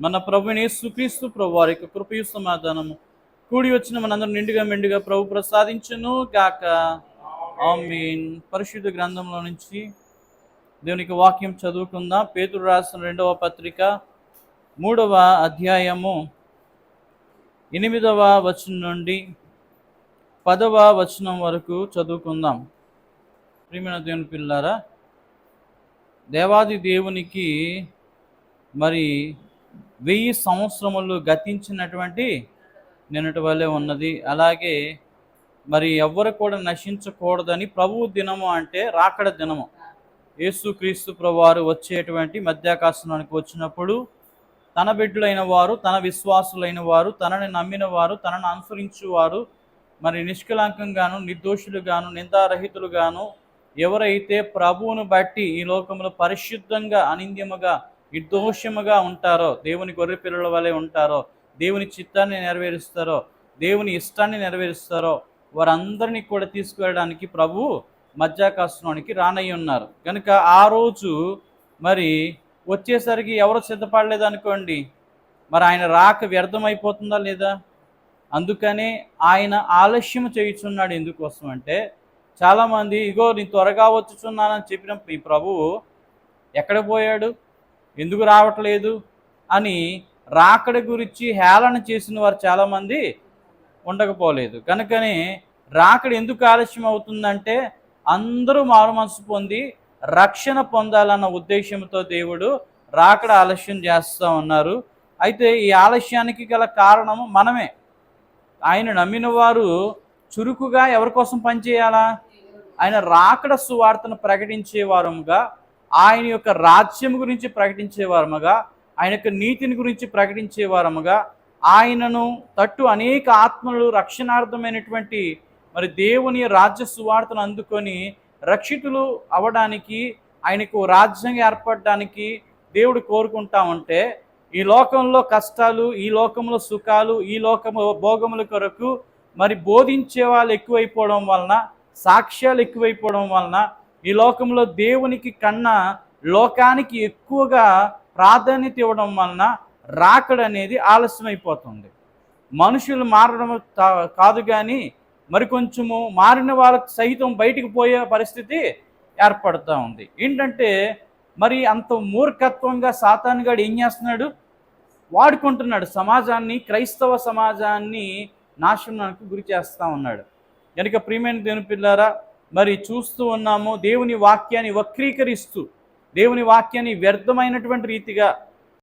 మన ప్రభువైన యేసుక్రీస్తు ప్రభు వారి యొక్క కృపయు సమాధానము కూడి వచ్చిన మనందరం నిండుగా మెండుగా ప్రభు ప్రసాదించును గాక. ఆమేన్. పరిశుద్ధ గ్రంథంలో నుంచి దేవునికి వాక్యం చదువుకుందాం. పేతురు రాసిన 2వ పత్రిక 3వ అధ్యాయము 8వ వచనం నుండి 10వ వచనం వరకు చదువుకుందాం. ప్రియమైన దేవుని పిల్లారా, దేవాది దేవునికి మరి 1000 సంవత్సరములు గతించినటువంటి నిన్నటి వల్లే ఉన్నది. అలాగే మరి ఎవ్వరు కూడా నశించకూడదని ప్రభువు దినము అంటే రాకడ దినము. యేసుక్రీస్తు ప్రభువారు వచ్చేటువంటి మధ్యాకాశంలోనికి వచ్చినప్పుడు తన బిడ్డలైన వారు, తన విశ్వాసులైన వారు, తనని నమ్మిన వారు, తనను అనుసరించువారు మరి నిష్కలంకంగాను, నిర్దోషులుగాను, నిందారహితులుగాను ఎవరైతే ప్రభువును బట్టి ఈ లోకంలో పరిశుద్ధంగా, అనింద్యముగా, నిర్దోషముగా ఉంటారో, దేవుని గొర్రె పిల్లల వలె ఉంటారో, దేవుని చిత్తాన్ని నెరవేరుస్తారో, దేవుని ఇష్టాన్ని నెరవేరుస్తారో వారందరినీ కూడా తీసుకువెళ్ళడానికి ప్రభువు మధ్యాకాశంలోనికి రానయ్యి ఉన్నారు. కనుక ఆ రోజు మరి వచ్చేసరికి ఎవరు సిద్ధపడలేదు అనుకోండి, మరి ఆయన రాక వ్యర్థమైపోతుందా లేదా? అందుకనే ఆయన ఆలస్యం చేయుచున్నాడు. ఎందుకోసం అంటే చాలామంది ఇగో నేను త్వరగా వచ్చుచున్నానని చెప్పిన ఈ ప్రభువు ఎక్కడ పోయాడు, ఎందుకు రావట్లేదు అని రాకడ గురించి హేళన చేసిన వారు చాలామంది ఉండకపోలేదు. కనుకనే రాకడ ఎందుకు ఆలస్యం అవుతుందంటే అందరూ మారు మనసు పొంది రక్షణ పొందాలన్న ఉద్దేశంతో దేవుడు రాకడ ఆలస్యం చేస్తూ ఉన్నారు. అయితే ఈ ఆలస్యానికి గల కారణము మనమే. ఆయన నమ్మిన వారు చురుకుగా ఎవరి కోసం పనిచేయాలా? ఆయన రాకడ సువార్తను ప్రకటించే వారముగా, ఆయన యొక్క రాజ్యం గురించి ప్రకటించే వారముగా, ఆయన యొక్క నీతిని గురించి ప్రకటించే వారముగా, ఆయనను తట్టు అనేక ఆత్మలు రక్షణార్థమైనటువంటి మరి దేవుని రాజ్య సువార్తను అందుకొని రక్షితులు అవడానికి, ఆయనకు రాజ్యం ఏర్పడడానికి దేవుడు కోరుకుంటా ఉంటే ఈ లోకంలో కష్టాలు, ఈ లోకంలో సుఖాలు, ఈ లోకము భోగముల కొరకు మరి బోధించే వాళ్ళు ఎక్కువైపోవడం వలన, సాక్ష్యాలు ఎక్కువైపోవడం వలన ఈ లోకంలో దేవునికి కన్నా లోకానికి ఎక్కువగా ప్రాధాన్యత ఇవ్వడం వలన రాకడ అనేది ఆలస్యమైపోతుంది. మనుషులు మారడం కాదు కానీ మరి కొంచెము మారిన వాళ్ళకి సైతం బయటికి పోయే పరిస్థితి ఏర్పడుతూ ఉంది. ఏంటంటే మరి అంత మూర్ఖత్వంగా సాతానుగాడు ఏం చేస్తున్నాడు? వాడుకుంటున్నాడు సమాజాన్ని, క్రైస్తవ సమాజాన్ని నాశనానికి గురి చేస్తూ ఉన్నాడు. కనుక ప్రియమైన దేవుని పిల్లారా, మరి చూస్తూ ఉన్నాము దేవుని వాక్యాన్ని వక్రీకరిస్తూ, దేవుని వాక్యాన్ని వ్యర్థమైనటువంటి రీతిగా